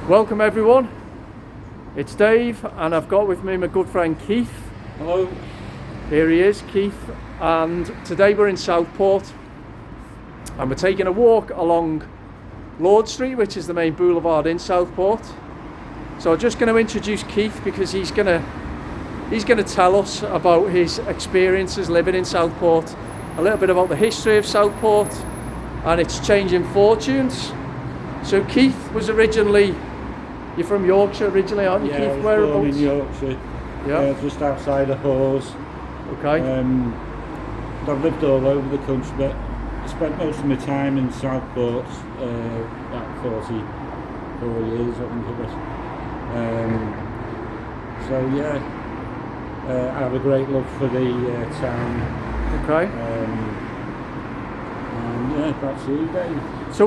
Welcome everyone, it's Dave and I've got with me my good friend Keith. Hello. Here he is, Keith, and today we're in Southport and we're taking a walk along Lord Street, which is the main boulevard in Southport. So I'm just going to introduce Keith because he's going to tell us about his experiences living in Southport, a little bit about the history of Southport and its changing fortunes. So Keith was originally, you're from Yorkshire originally, aren't you, Keith? Keith? I was Whereabouts? born in Yorkshire, just outside of Hawes. Okay. I've lived all over the country, but I spent most of my time in Southport, about 44 years, I think it was. I have a great love for the town. Okay. That's you, Dave. So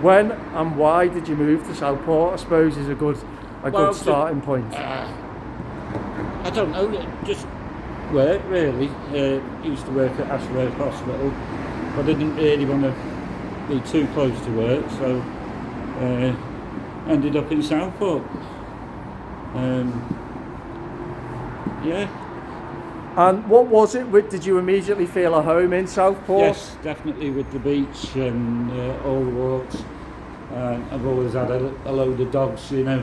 when and why did you move to Southport? I suppose is a good starting point. I don't know, just work really. Used to work at Ashworth Hospital. I didn't really want to be too close to work, so ended up in Southport. And what was it? Did you immediately feel at home in Southport? Yes, definitely, with the beach and all the walks. I've always had a load of dogs, you know.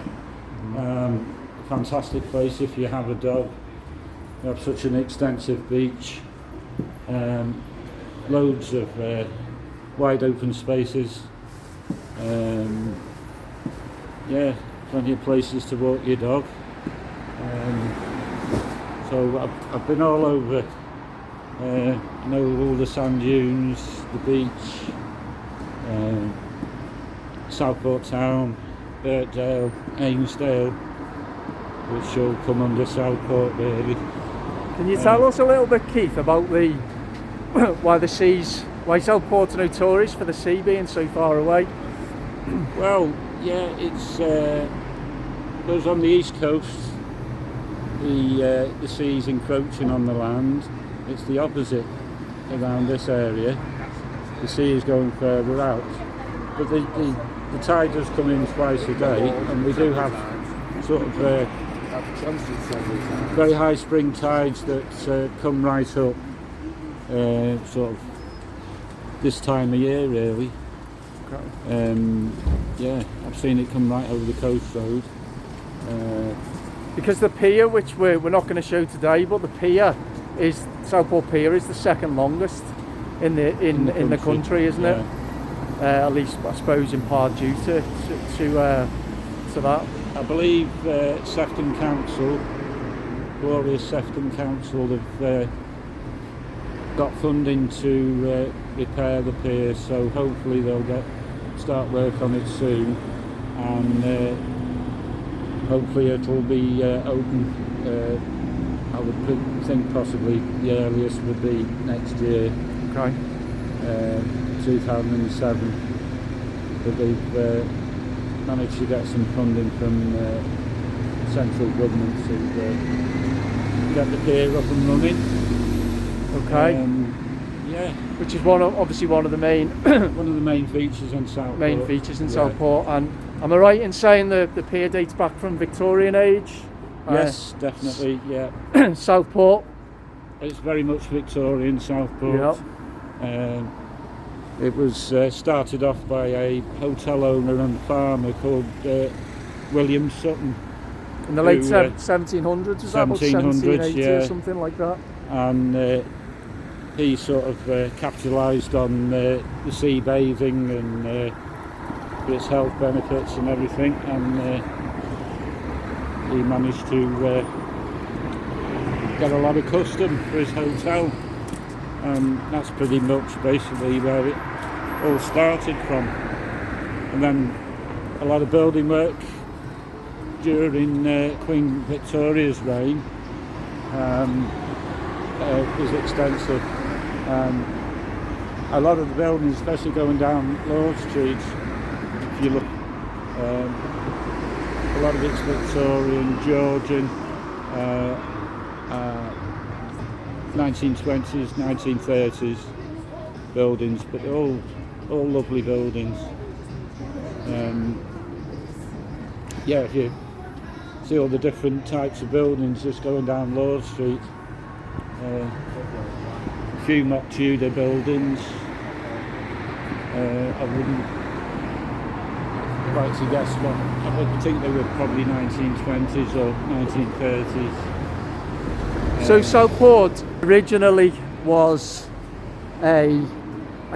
Fantastic place if you have a dog. We have such an extensive beach. Loads of wide open spaces. Plenty of places to walk your dog. So I've been all over. I know all the sand dunes, the beach, Southport town, Birkdale, Ainsdale, which all come under Southport really. Can you tell us a little bit, Keith, about why Southport's notorious for the sea being so far away? Well, yeah, it's goes on the east coast. The sea's encroaching on the land. It's the opposite around this area. The sea is going further out, but the tide does come in twice a day, and we do have sort of very high spring tides that come right up sort of this time of year really. I've seen it come right over the coast road. Because the pier, which we're not going to show today, but the pier Southport Pier is the second longest in the country, isn't it? At least I suppose in part due to that. I believe Sefton Council, glorious Sefton Council, have got funding to repair the pier, so hopefully they'll start work on it soon, and hopefully it'll be open. I would think possibly the earliest would be next year, 2007. But they've managed to get some funding from central government to get the pier up and running. Okay. Which is obviously one of the main one of the main features in Southport. Southport. And am I right in saying the pier dates back from Victorian age? Yes, definitely. Yeah. Southport. It's very much Victorian, Southport. Yep. It was started off by a hotel owner and farmer called William Sutton. In the late 1700s, was that about 1780 or something like that? And he sort of capitalised on the sea bathing and its health benefits and everything, and he managed to get a lot of custom for his hotel, and that's pretty much basically where it all started from. And then a lot of building work during Queen Victoria's reign was extensive. A lot of the buildings, especially going down Lord Street, if you look, a lot of it's Victorian, Georgian, 1920s, 1930s buildings, but they're all lovely buildings. yeah, if you see all the different types of buildings just going down Lord Street, a few mock Tudor buildings. I wouldn't like to guess what, I would think they were probably 1920s or 1930s. So Southport originally was a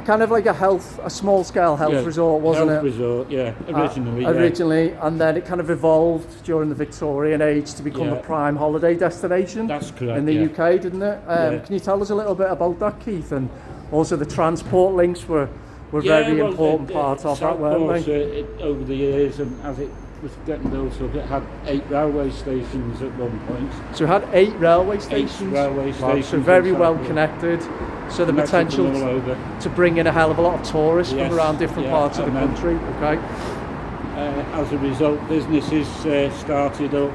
kind of like a small scale health resort, wasn't health it? resort, yeah, Originally, and then it kind of evolved during the Victorian age to become a prime holiday destination. That's correct, in the UK, didn't it? Can you tell us a little bit about that, Keith? And also the transport links were very important part of that, weren't they? Over the years, and as it was getting built up, it had 8 railway stations at one point. So it had 8 railway stations? 8 railway stations. So very well connected. So the potential to bring in a hell of a lot of tourists from around different parts of the country. Okay. As a result, businesses started up,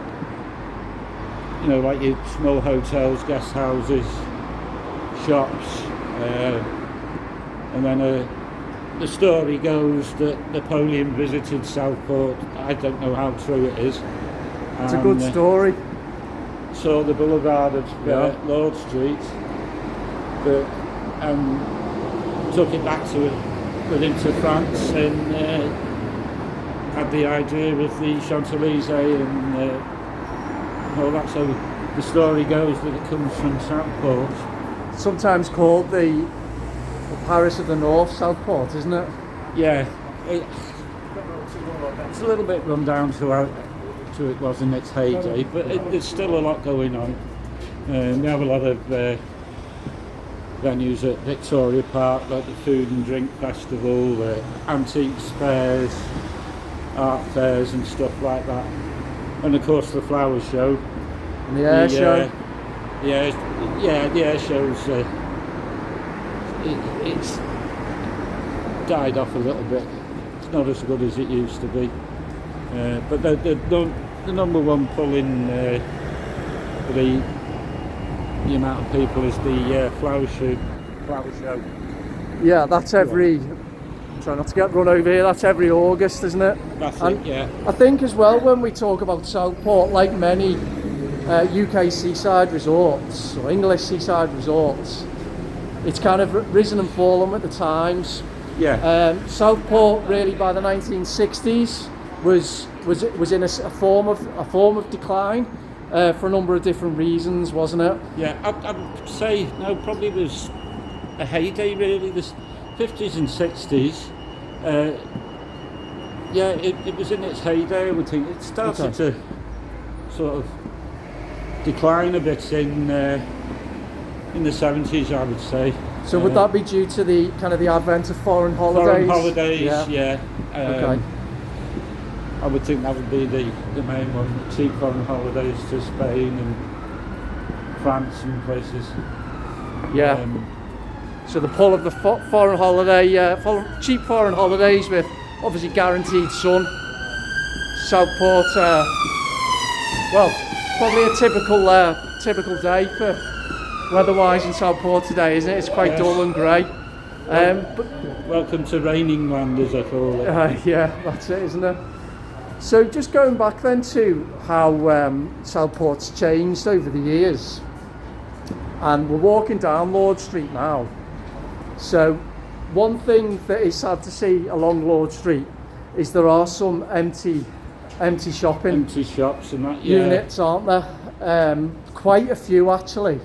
you know, like your small hotels, guest houses, shops, and then the story goes that Napoleon visited Southport. I don't know how true it is. It's a good story. Saw the boulevard of Lord Street, and took it back with him to France, and had the idea of the Champs-Élysées and all that. So the story goes that it comes from Southport. Sometimes called the Paris of the North, Southport, isn't it? Yeah, it's a little bit run down to it was in its heyday, but there's still a lot going on. We have a lot of venues at Victoria Park, like the Food and Drink Festival, the antiques fairs, art fairs and stuff like that, and of course the flower show and the air show. The air show's it's died off a little bit. It's not as good as it used to be, but the number one pull in for the amount of people is the flower show. Yeah, that's every. Try not to get run over here. That's every August, isn't it? That's it. Yeah. I think as well, when we talk about Southport, like many UK seaside resorts or English seaside resorts, it's kind of risen and fallen with the times. Yeah. Southport really by the 1960s was in a form of decline for a number of different reasons, wasn't it? Yeah, I'd say no, probably was a heyday really. The 50s and 60s. It was in its heyday. I would think it started to sort of decline a bit in the 70s, I would say. So would that be due to the kind of the advent of foreign holidays? Foreign holidays, yeah. Okay. I would think that would be the main one. Cheap foreign holidays to Spain and France and places. Yeah. So the pull of the foreign holiday, cheap foreign holidays with obviously guaranteed sun. Southport, well, probably a typical day for weather-wise in Southport today, isn't it? It's quite dull and grey. But welcome to raining land, as I call it. Yeah, that's it, isn't it? So just going back then to how Southport's changed over the years, and we're walking down Lord Street now. So one thing that is sad to see along Lord Street is there are some empty shops and that, units, aren't there? Quite a few actually.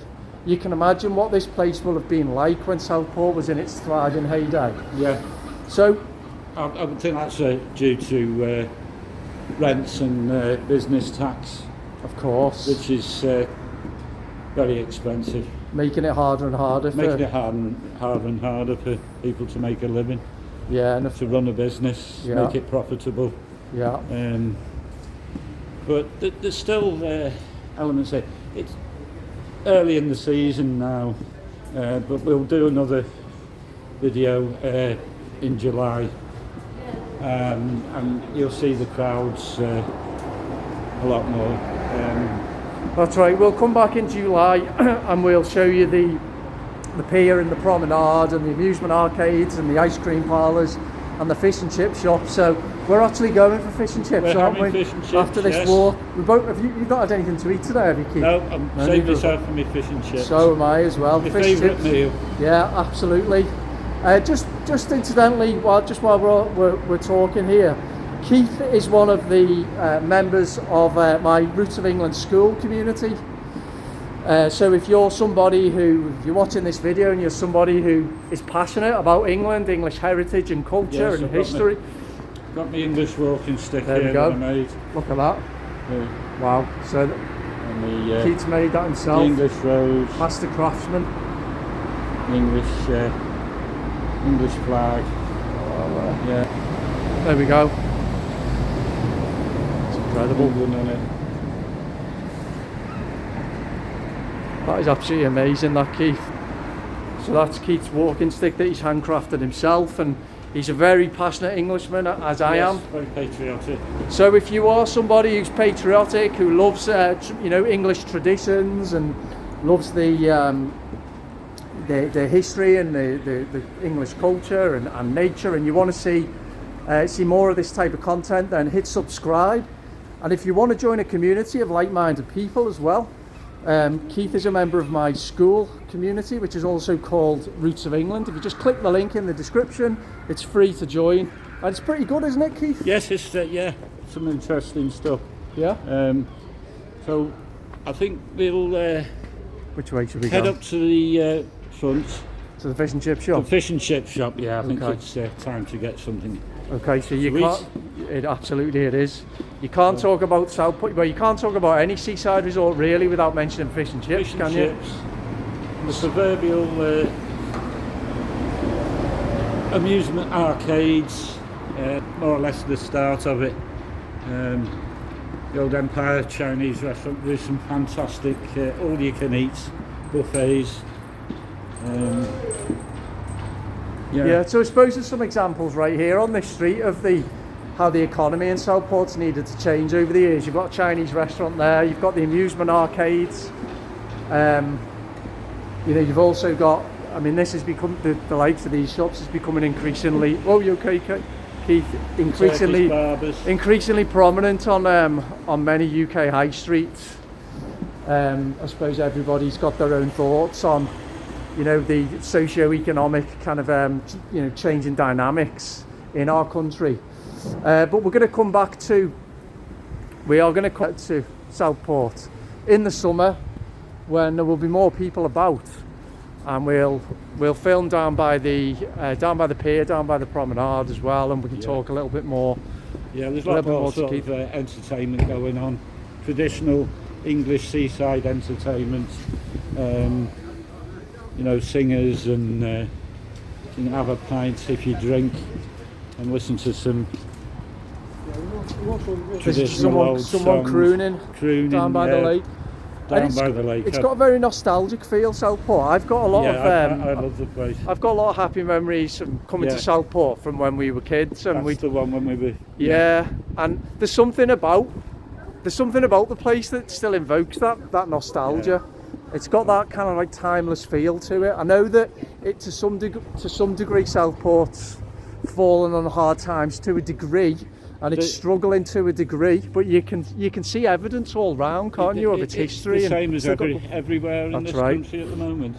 You can imagine what this place will have been like when Southport was in its thriving heyday. Yeah. So I would think that's due to rents and business tax, of course, which is very expensive. Making it harder and harder. Harder and harder for people to make a living. Yeah, and to run a business, make it profitable. Yeah. But there's still elements there. It's early in the season now, but we'll do another video in July, and you'll see the crowds a lot more. That's right, we'll come back in July and we'll show you the pier and the promenade and the amusement arcades and the ice cream parlours and the fish and chip shop. So we're actually going for fish and chips, We're aren't we? having fish and chips, after this yes. walk. We both have you not had anything to eat today, have you, Keith? No, I'm saving neither myself for my fish and chips. So am I as well. My Fish favourite chips. meal. Yeah, absolutely. Just incidentally, while we're talking here, Keith is one of the members of my Roots of England Skool community. So if you're somebody if you're watching this video and you're somebody who is passionate about England, English heritage and culture and history. Got my English walking stick There we here go. that I made. Look at that. Yeah. Wow. So And the Keith's made that himself. English rose, Master craftsman. English flag. Yeah. There we go. It's incredible. England on it. That is absolutely amazing, that, Keith. So that's Keith's walking stick that he's handcrafted himself, and he's a very passionate Englishman, as I am. Very patriotic. So if you are somebody who's patriotic, who loves English traditions and loves the history and the English culture and nature, and you want to see more of this type of content, then hit subscribe. And if you want to join a community of like-minded people as well, Keith is a member of my school community, which is also called Roots of England. If you just click the link in the description, it's free to join. And it's pretty good, isn't it, Keith? Yes, it's some interesting stuff. Yeah. So I think we'll Which way should we head go? up to the front. To the fish and chip The shop? fish and chip shop, yeah, I think Okay. it's time to get something. Okay, so you Sweet. can't... Absolutely it is. You can't talk about Southport, well, you can't talk about any seaside resort really without mentioning fish and chips, Fish and can chips. The proverbial amusement arcades, more or less the start of it. The old Empire Chinese restaurant, there's some fantastic all-you-can-eat buffets. Yeah, so I suppose there's some examples right here on this street of how the economy in Southport's needed to change over the years. You've got a Chinese restaurant there, you've got the amusement arcades, you've also got, this has become, the likes of these shops is becoming increasingly, oh, you okay, Keith? Increasingly prominent on many UK high streets. I suppose everybody's got their own thoughts on the socio-economic kind of changing dynamics in our country, but we're going to come back to Southport in the summer when there will be more people about, and we'll film down by the pier, down by the promenade as well, and we can talk a little bit more. Yeah, there's a lot more sort of entertainment going on, traditional English seaside entertainment. Singers, and you can have a pint if you drink and listen to some traditional old someone songs. crooning down by the lake. It's got a very nostalgic feel, Southport. I've got a lot of I love the place. I've got a lot of happy memories from coming to Southport from when we were kids, and That's the one when we were and there's something about the place that still invokes that nostalgia. It's got that kind of like timeless feel to it. I know that it to some degree Southport's fallen on hard times to a degree, and it's struggling to a degree, but you can see evidence all round, can't you, of its history. It's the same as everywhere in this country at the moment.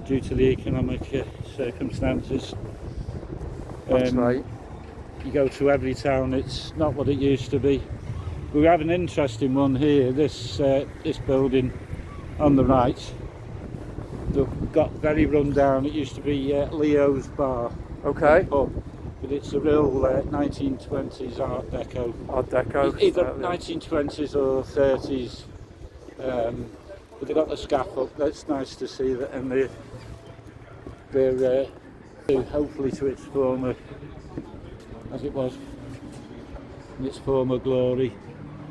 Due to the economic circumstances. That's right. You go to every town, it's not what it used to be. We have an interesting one here, this building on the right. They've got very run down. It used to be Leo's Bar. Okay. But it's a real 1920s Art Deco. Art Deco. Either 1920s or 30s. But they've got the scaffold. That's nice to see that, and they're hopefully to its former, as it was, in its former glory.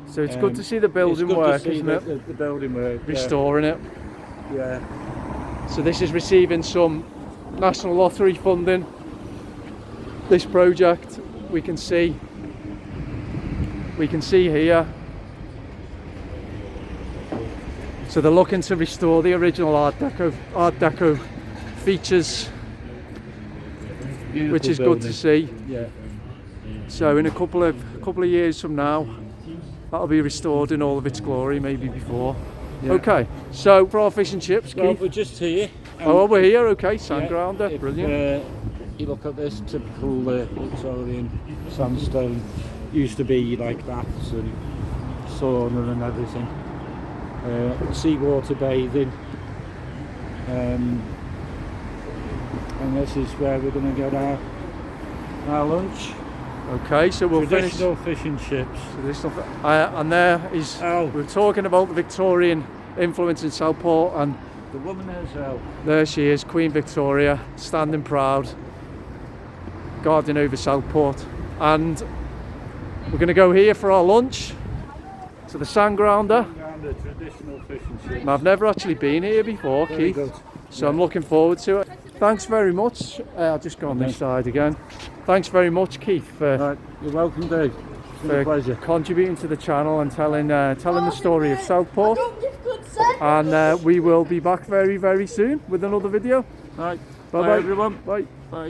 So it's good to see the building work, isn't it? The building work. Restoring it. Yeah. So this is receiving some National Lottery funding. This project, we can see here. So they're looking to restore the original Art Deco features Beautiful which is building. good to see. Yeah. So in a couple of years from now, that'll be restored in all of its glory, maybe before. Yeah. Okay, so for our fish and chips, Well, Keith. we're just here. Oh, we're here, okay, sand Yeah, grounder, if, brilliant. You look at this typical Victorian sandstone. Used to be like that, and sauna and everything. Seawater bathing. And this is where we're going to get our lunch. Okay, so we'll finish. Traditional fish and chips. And there is, we're talking about the Victorian influence in Southport, and The woman herself. there she is, Queen Victoria, standing proud, guarding over Southport. And we're going to go here for our lunch, to the sand grounder. And the traditional fish and chips. And I've never actually been here before, Very Keith, good. so I'm looking forward to it. Thanks very much. I'll just go on this side again. Thanks very much, Keith, for Right, you're welcome, Dave. It's been a pleasure. contributing to the channel and telling the story of Southport. And we will be back very, very soon with another video. Right, Bye bye bye everyone. Bye. Bye.